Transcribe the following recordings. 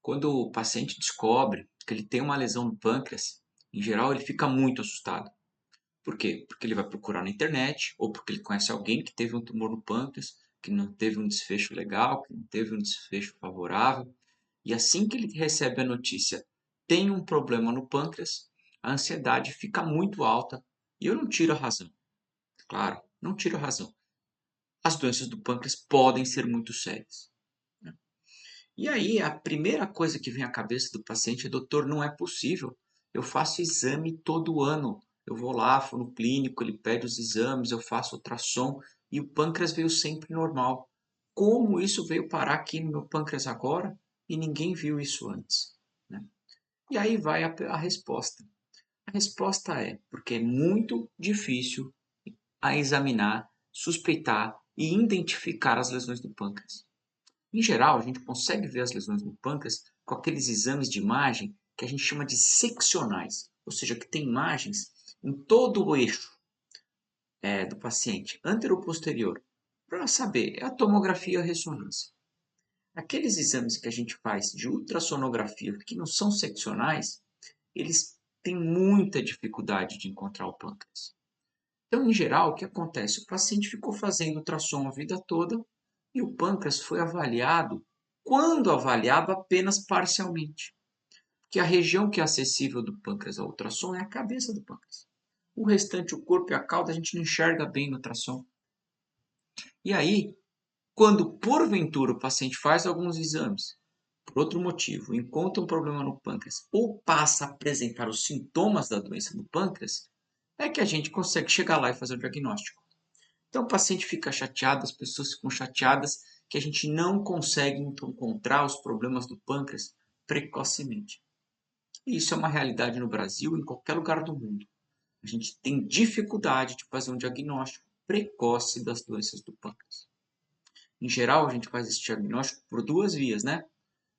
Quando o paciente descobre que ele tem uma lesão no pâncreas, em geral ele fica muito assustado. Por quê? Porque ele vai procurar na internet, ou porque ele conhece alguém que teve um tumor no pâncreas, que não teve um desfecho legal, que não teve um desfecho favorável. E assim que ele recebe a notícia, tem um problema no pâncreas, a ansiedade fica muito alta. E eu não tiro a razão, claro, não tiro a razão. As doenças do pâncreas podem ser muito sérias, né? E aí, a primeira coisa que vem à cabeça do paciente é: doutor, não é possível. Eu faço exame todo ano. Eu vou lá, vou no clínico, ele pede os exames, eu faço ultrassom e o pâncreas veio sempre normal. Como isso veio parar aqui no meu pâncreas agora e ninguém viu isso antes, né? E aí vai a resposta. A resposta é porque é muito difícil a examinar, suspeitar e identificar as lesões do pâncreas. Em geral, a gente consegue ver as lesões no pâncreas com aqueles exames de imagem que a gente chama de seccionais, ou seja, que tem imagens em todo o eixo do paciente, antero-posterior, para saber, é a tomografia e a ressonância. Aqueles exames que a gente faz de ultrassonografia que não são seccionais, eles têm muita dificuldade de encontrar o pâncreas. Então, em geral, o que acontece? O paciente ficou fazendo ultrassom a vida toda e o pâncreas foi avaliado quando avaliado apenas parcialmente. Porque a região que é acessível do pâncreas ao ultrassom é a cabeça do pâncreas. O restante, o corpo e a cauda, a gente não enxerga bem no ultrassom. E aí, quando porventura o paciente faz alguns exames, por outro motivo, encontra um problema no pâncreas ou passa a apresentar os sintomas da doença do pâncreas, é que a gente consegue chegar lá e fazer o diagnóstico. Então o paciente fica chateado, as pessoas ficam chateadas que a gente não consegue encontrar os problemas do pâncreas precocemente. E isso é uma realidade no Brasil e em qualquer lugar do mundo. A gente tem dificuldade de fazer um diagnóstico precoce das doenças do pâncreas. Em geral, a gente faz esse diagnóstico por duas vias, né?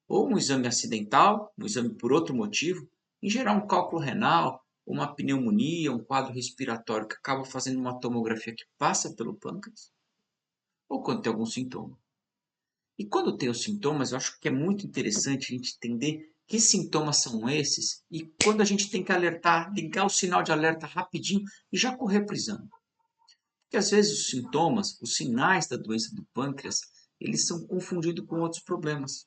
Ou um exame acidental, um exame por outro motivo, em geral um cálculo renal, uma pneumonia, um quadro respiratório que acaba fazendo uma tomografia que passa pelo pâncreas, ou quando tem algum sintoma. E quando tem os sintomas, eu acho que é muito interessante a gente entender que sintomas são esses e quando a gente tem que alertar, ligar o sinal de alerta rapidinho e já correr para o exame. Porque às vezes os sintomas, os sinais da doença do pâncreas, eles são confundidos com outros problemas.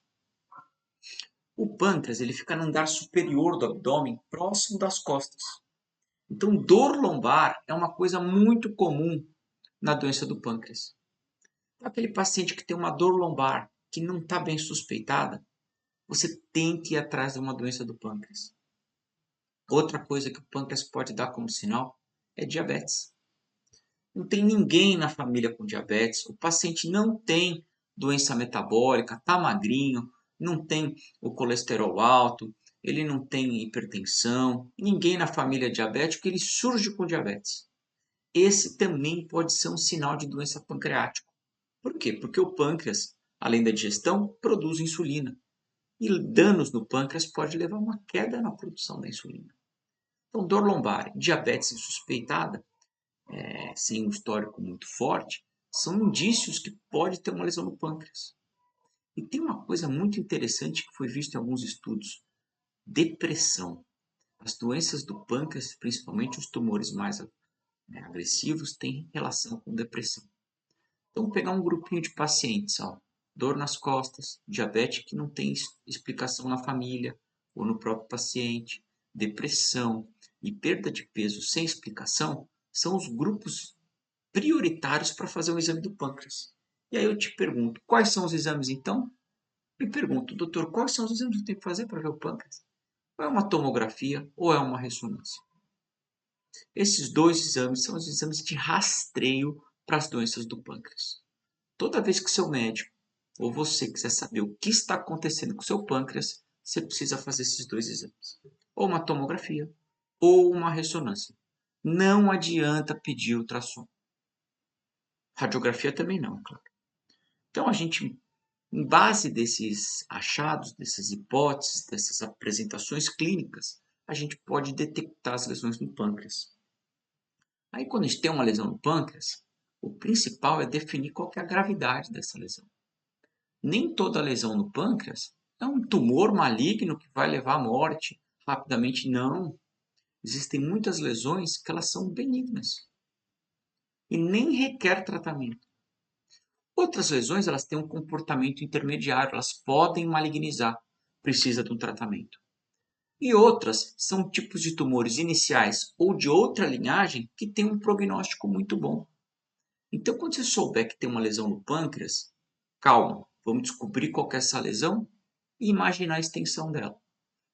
O pâncreas ele fica no andar superior do abdômen, próximo das costas. Então, dor lombar é uma coisa muito comum na doença do pâncreas. Aquele paciente que tem uma dor lombar que não está bem suspeitada, você tem que ir atrás de uma doença do pâncreas. Outra coisa que o pâncreas pode dar como sinal é diabetes. Não tem ninguém na família com diabetes, o paciente não tem doença metabólica, está magrinho, não tem o colesterol alto, ele não tem hipertensão, ninguém na família é diabético, ele surge com diabetes. Esse também pode ser um sinal de doença pancreática. Por quê? Porque o pâncreas, além da digestão, produz insulina. E danos no pâncreas pode levar a uma queda na produção da insulina. Então, dor lombar, diabetes insuspeitada, sem um histórico muito forte, são indícios que pode ter uma lesão no pâncreas. E tem uma coisa muito interessante que foi visto em alguns estudos: depressão. As doenças do pâncreas, principalmente os tumores mais agressivos, têm relação com depressão. Então, vamos pegar um grupinho de pacientes, ó, dor nas costas, diabetes que não tem explicação na família ou no próprio paciente, depressão e perda de peso sem explicação, são os grupos prioritários para fazer um exame do pâncreas. E aí eu te pergunto, quais são os exames então? Me pergunto, doutor, quais são os exames que eu tenho que fazer para ver o pâncreas? Ou é uma tomografia ou é uma ressonância? Esses dois exames são os exames de rastreio para as doenças do pâncreas. Toda vez que seu médico ou você quiser saber o que está acontecendo com o seu pâncreas, você precisa fazer esses dois exames. Ou uma tomografia ou uma ressonância. Não adianta pedir ultrassom. Radiografia também não, é claro. Então a gente, em base desses achados, dessas hipóteses, dessas apresentações clínicas, a gente pode detectar as lesões no pâncreas. Aí quando a gente tem uma lesão no pâncreas, o principal é definir qual que é a gravidade dessa lesão. Nem toda lesão no pâncreas É um tumor maligno que vai levar à morte rapidamente? Não. Existem muitas lesões que elas são benignas e nem requer tratamento. Outras lesões elas têm um comportamento intermediário, elas podem malignizar, precisa de um tratamento. E outras são tipos de tumores iniciais ou de outra linhagem que têm um prognóstico muito bom. Então, quando você souber que tem uma lesão no pâncreas, calma, vamos descobrir qual que é essa lesão e imaginar a extensão dela.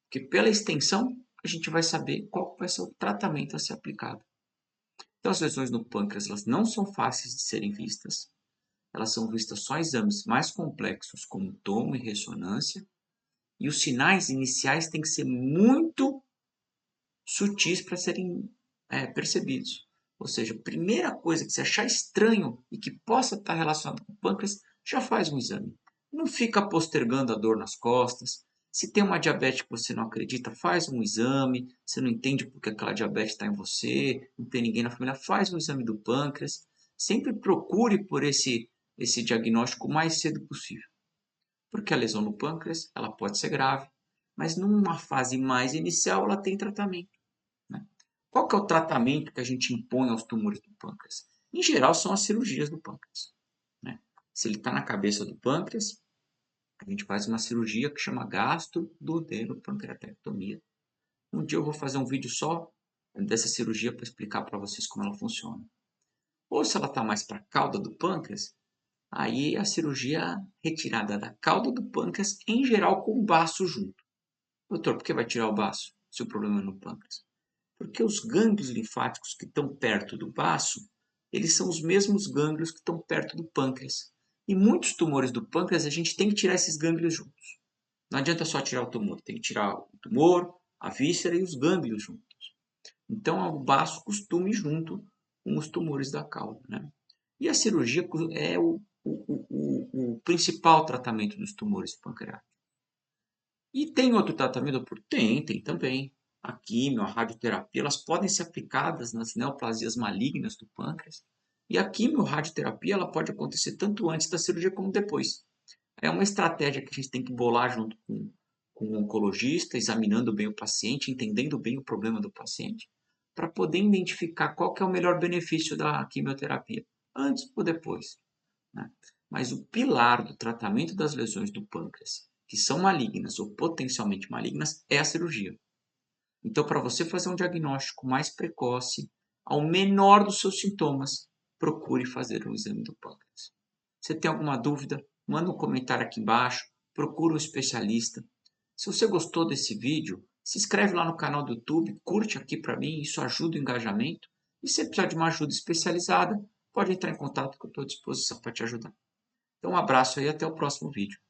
Porque pela extensão, a gente vai saber qual vai ser o tratamento a ser aplicado. Então, as lesões no pâncreas elas não são fáceis de serem vistas. Elas são vistas só em exames mais complexos, como tomo e ressonância. E os sinais iniciais têm que ser muito sutis para serem percebidos. Ou seja, a primeira coisa que você achar estranho e que possa estar relacionado com o pâncreas, já faz um exame. Não fica postergando a dor nas costas. Se tem uma diabetes que você não acredita, faz um exame. Você não entende porque aquela diabetes está em você, não tem ninguém na família, faz um exame do pâncreas. Sempre procure por esse diagnóstico o mais cedo possível. Porque a lesão no pâncreas ela pode ser grave, mas numa fase mais inicial ela tem tratamento. Né? Qual que é o tratamento que a gente impõe aos tumores do pâncreas? Em geral, são as cirurgias do pâncreas. Né? Se ele está na cabeça do pâncreas, a gente faz uma cirurgia que chama gastoduodenopancreatectomia. Um dia eu vou fazer um vídeo só dessa cirurgia para explicar para vocês como ela funciona. Ou se ela está mais para a cauda do pâncreas, aí a cirurgia retirada da cauda do pâncreas, em geral com o baço junto. Doutor, por que vai tirar o baço se o problema é no pâncreas? Porque os gânglios linfáticos que estão perto do baço, eles são os mesmos gânglios que estão perto do pâncreas. E muitos tumores do pâncreas, a gente tem que tirar esses gânglios juntos. Não adianta só tirar o tumor, tem que tirar o tumor, a víscera e os gânglios juntos. Então, o baço costuma ir junto com os tumores da cauda. Né? E a cirurgia é o principal tratamento dos tumores pancreáticos. E tem outro tratamento? Tem também. A quimio, a radioterapia, elas podem ser aplicadas nas neoplasias malignas do pâncreas. E a quimio-radioterapia ela pode acontecer tanto antes da cirurgia como depois. É uma estratégia que a gente tem que bolar junto com o oncologista, examinando bem o paciente, entendendo bem o problema do paciente, para poder identificar qual que é o melhor benefício da quimioterapia, antes ou depois. Né? Mas o pilar do tratamento das lesões do pâncreas, que são malignas ou potencialmente malignas, é a cirurgia. Então, para você fazer um diagnóstico mais precoce, ao menor dos seus sintomas, procure fazer um exame do pâncreas. Se tem alguma dúvida, manda um comentário aqui embaixo, procure um especialista. Se você gostou desse vídeo, se inscreve lá no canal do YouTube, curte aqui para mim, isso ajuda o engajamento. E se precisar de uma ajuda especializada, pode entrar em contato que eu estou à disposição para te ajudar. Então, um abraço aí e até o próximo vídeo.